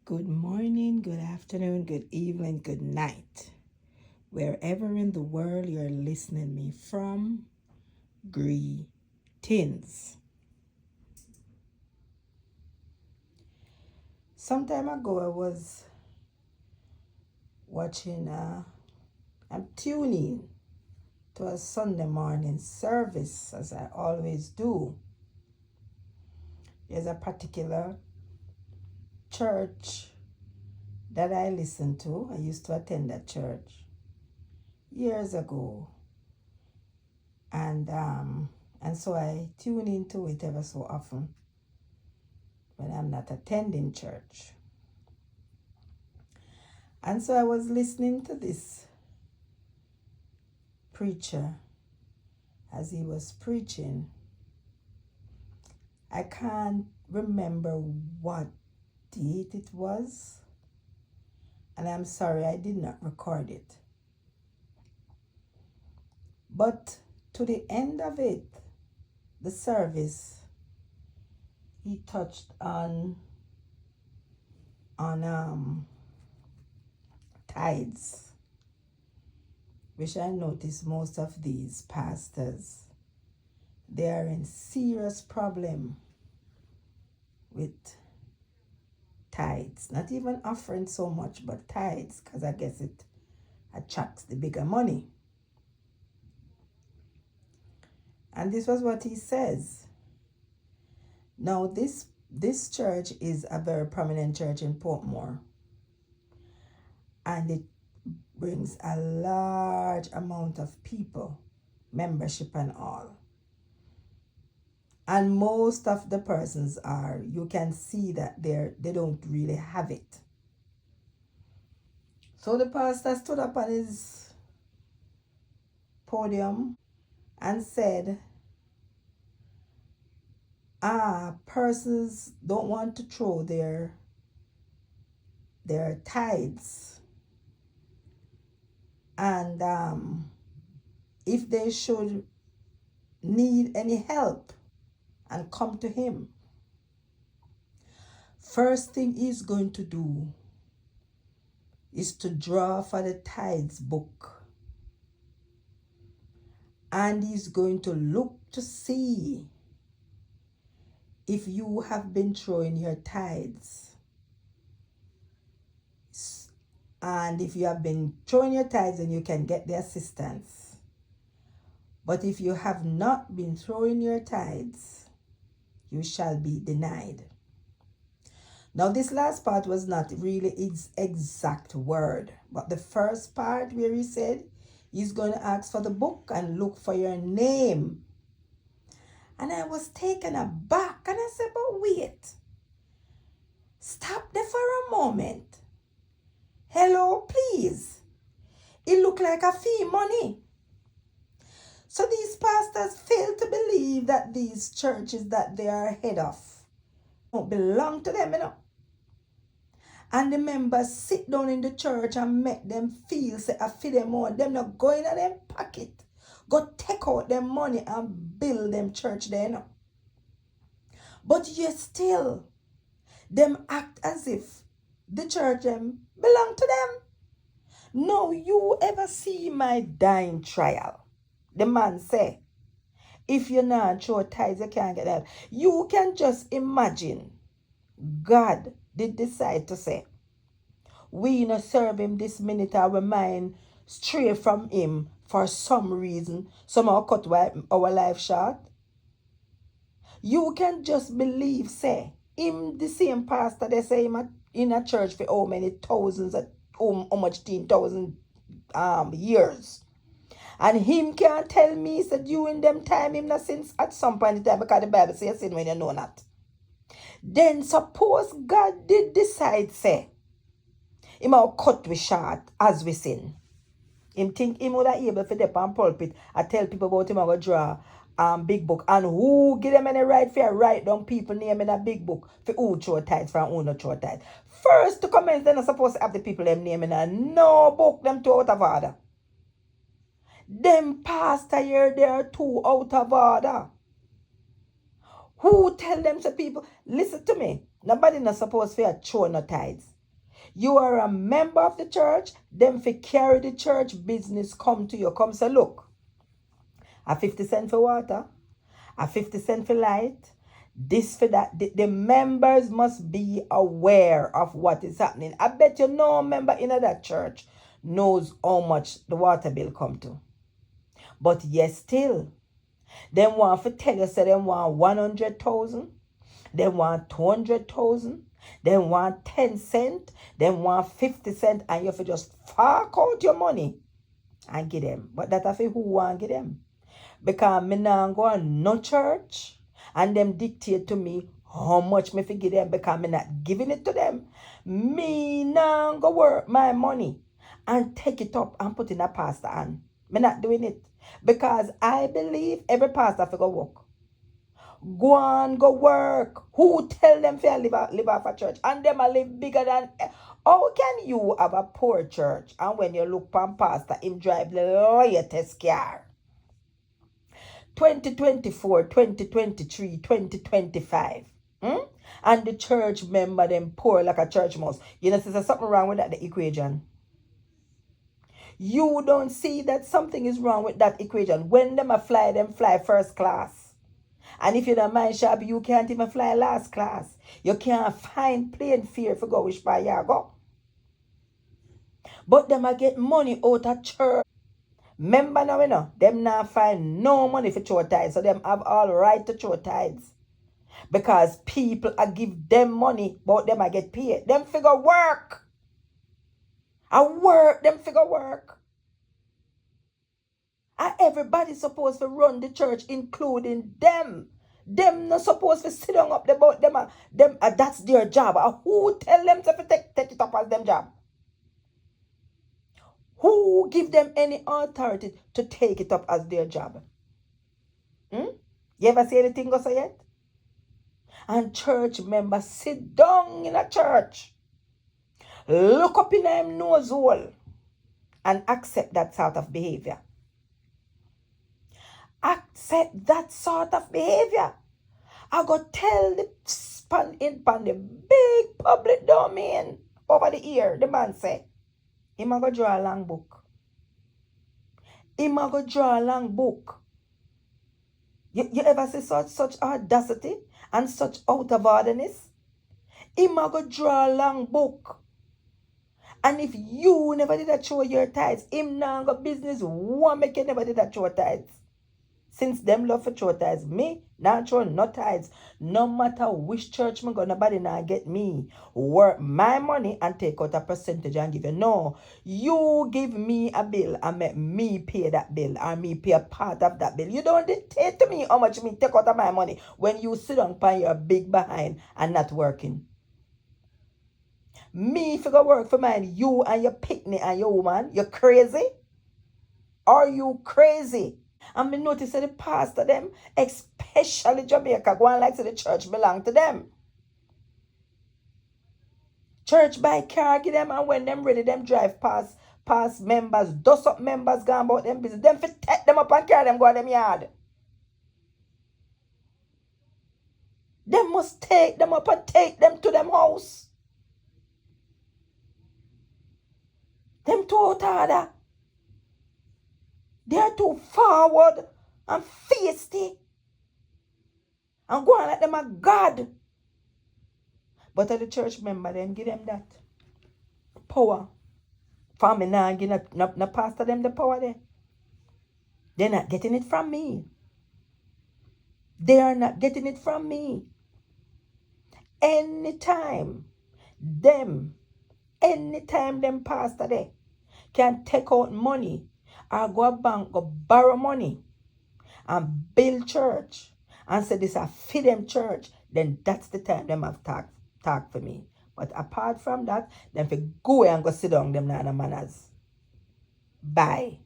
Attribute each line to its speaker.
Speaker 1: Good morning, good afternoon, good evening, good night. Wherever in the world you're listening me from, greetings. Some time ago I was watching, I'm tuning to a Sunday morning service as I always do. There's a particular church that I listen to. I used to attend that church years ago. And so I tune into it ever so often when I'm not attending church. And so I was listening to this preacher as he was preaching. I can't remember what date it was, and I'm sorry I did not record it. But to the end of it, the service, he touched on tithes, which I notice most of these pastors, they are in serious problem with tithes. Not even offering so much, but tithes, because I guess it attracts the bigger money. And this was what he says. Now, this church is a very prominent church in Portmore, and it brings a large amount of people, membership and all. And most of the persons you can see that they don't really have it. So the pastor stood up on his podium and said, persons don't want to throw their tithes. And if they should need any help and come to him, first thing he's going to do is to draw for the tithes book. And he's going to look to see if you have been throwing your tithes. And if you have been throwing your tithes, then you can get the assistance. But if you have not been throwing your tithes, you shall be denied. Now, this last part was not really his exact word, but the first part where he said he's going to ask for the book and look for your name. And I was taken aback, and I said, but wait, stop there for a moment. Hello, please. It looked like a fee money. So these pastors fail to believe that these churches that they are head of don't belong to them, And the members sit down in the church and make them feel say I feel them more. Them not going in them pocket. Go take out them money and build them church there, But yet still, them act as if the church them belong to them. No, you ever see my dying trial? The man say, if you're not sure tithes, you can't get that. You can just imagine God did decide to say, we not serve him this minute, our mind stray from him for some reason, somehow cut our life short. You can just believe, say, him the same pastor, they say him in a church for how many thousands, how much 10,000 years. And him can't tell me, said during them time, him not since at some point in time, because the Bible says sin when you know not. Then suppose God did decide, say, him will cut we short as we sin. Him think him would have able for the on pulpit I tell people about him I go draw big book. And who give them any right for write down people name in a big book for who throw tithes from who not throw tithes. First to commence, they're not supposed to have the people them name in a no book, them two out of order. Them pastor here, they are two out of order. Who tell them to people, listen to me, nobody not supposed to throw no tithes. You are a member of the church, them fi carry the church business come to you. Come say, look, a 50 cent for water, a 50 cent for light, this for that. The members must be aware of what is happening. I bet you no member in that church knows how much the water bill come to. But yes, still, them want to tell you, say them want 100,000, they want 200,000, they want 10 cent, they want 50 cent, and you have to just fork out your money and give them. But that I feel who want give them. Because me now go on no church and them dictate to me how much me fi give them because me not giving it to them. Me now go work my money and take it up and put in a pastor hand. Me not doing it. Because I believe every pastor fi go work. Go on, go work. Who tell them to live off a church? And them a live bigger than... How can you have a poor church and when you look pan pastor, him drive the latest car? 2024, 2023, 2025. And the church member them poor like a church mouse. You know, there's something wrong with that the equation. You don't see that something is wrong with that equation. When them fly first class. And if you don't mind shop, you can't even fly last class. You can't find plane fare for go which part you go. But them a get money out of church. Remember now, you know, them not find no money for throw tithes. So them have all right to throw tithes. Because people a give them money, but them a get paid. Them figure work. Them figure work. And everybody supposed to run the church, including them. Them not supposed to sit down up about them. That's their job. Who tell them to take it up as them job? Who give them any authority to take it up as their job? You ever see anything go so yet? And church members sit down in a church, look up in them nose hole, and accept that sort of behavior. Accept that sort of behavior. I go tell the in the big public domain over the ear. The man say, him a go draw a long book. Him a go draw a long book. You ever see such audacity and such out of orderness? Him a go draw a long book. And if you never did that show your tithes, him now got business one make you never did that show tithes. Since them love for show tithes, me not show no tithes. No matter which church me go, nobody now get me. Work my money and take out a percentage and give you. No, you give me a bill and make me pay that bill or me pay a part of that bill. You don't dictate to me how much me take out of my money when you sit on your big behind and not working. Me if you go work for mine, you and your picnic and your woman, you crazy? Are you crazy? And me notice that the pastor them, especially Jamaica, go on like say the church belong to them. Church buy car give them, and when them ready, them drive past members, dust up members gone about them business. Them fit take them up and carry them go to them yard. Them must take them up and take them to them house. Them too harder. They are too forward and feisty. And go on like them a God. But the church member, them give them that power. For me now, give no pastor them the power there. They're not getting it from me. They are not getting it from me. Anytime them pastor there can take out money or go a bank, go borrow money and build church and say this a feed them church, then that's the time them have talk for me. But apart from that, them fi go and go sit down them na manners. Bye.